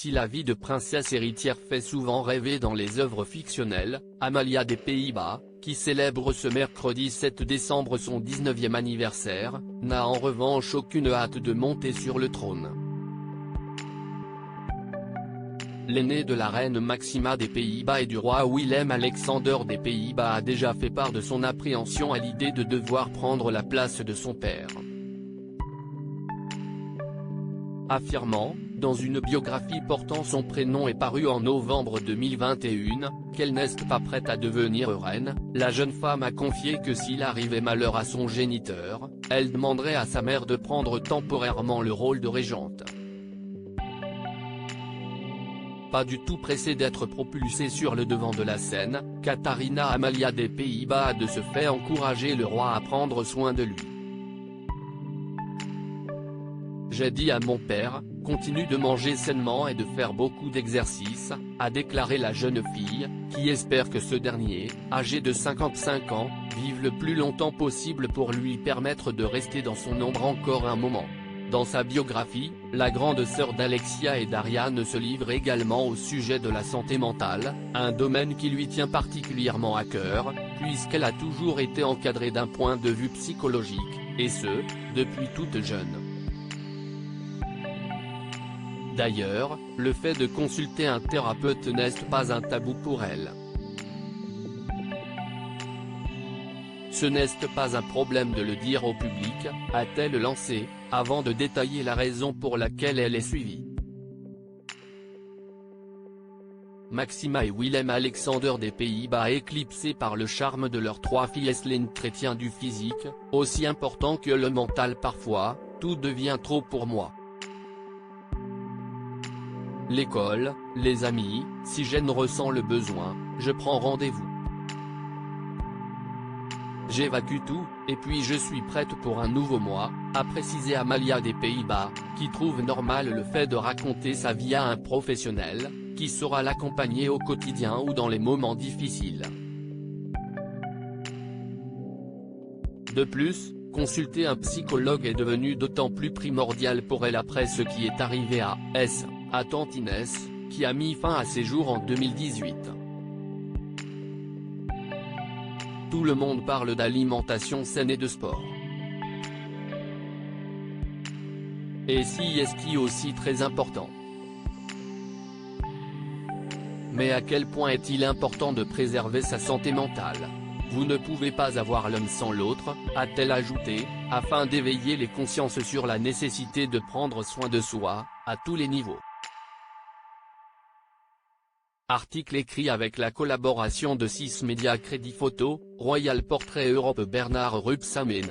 Si la vie de princesse héritière fait souvent rêver dans les œuvres fictionnelles, Amalia des Pays-Bas, qui célèbre ce mercredi 7 décembre son 19e anniversaire, n'a en revanche aucune hâte de monter sur le trône. L'aîné de la reine Maxima des Pays-Bas et du roi Willem-Alexander des Pays-Bas a déjà fait part de son appréhension à l'idée de devoir prendre la place de son père. Affirmant, dans une biographie portant son prénom et parue en novembre 2021, qu'elle n'est pas prête à devenir reine, la jeune femme a confié que s'il arrivait malheur à son géniteur, elle demanderait à sa mère de prendre temporairement le rôle de régente. Pas du tout pressée d'être propulsée sur le devant de la scène, Katharina Amalia des Pays-Bas a de ce fait encouragé le roi à prendre soin de lui. J'ai dit à mon père, continue de manger sainement et de faire beaucoup d'exercices, a déclaré la jeune fille, qui espère que ce dernier, âgé de 55 ans, vive le plus longtemps possible pour lui permettre de rester dans son ombre encore un moment. Dans sa biographie, la grande sœur d'Alexia et d'Ariane se livre également au sujet de la santé mentale, un domaine qui lui tient particulièrement à cœur, puisqu'elle a toujours été encadrée d'un point de vue psychologique, et ce, depuis toute jeune. D'ailleurs, le fait de consulter un thérapeute n'est pas un tabou pour elle. Ce n'est pas un problème de le dire au public, a-t-elle lancé, avant de détailler la raison pour laquelle elle est suivie. Maxima et Willem-Alexander des Pays-Bas éclipsés par le charme de leurs trois filles l'entretien du physique, aussi important que le mental parfois, tout devient trop pour moi. L'école, les amis, si je ne ressens le besoin, je prends rendez-vous. J'évacue tout, et puis je suis prête pour un nouveau mois, a précisé Amalia des Pays-Bas, qui trouve normal le fait de raconter sa vie à un professionnel, qui saura l'accompagner au quotidien ou dans les moments difficiles. De plus, consulter un psychologue est devenu d'autant plus primordial pour elle après ce qui est arrivé à S. à tante Inès, qui a mis fin à ses jours en 2018. Tout le monde parle d'alimentation saine et de sport. Et si est-ce aussi très important? Mais à quel point est-il important de préserver sa santé mentale? Vous ne pouvez pas avoir l'un sans l'autre, a-t-elle ajouté, afin d'éveiller les consciences sur la nécessité de prendre soin de soi, à tous les niveaux. Article écrit avec la collaboration de 6 médias Crédit Photo, Royal Portrait Europe Bernard Rupsamen.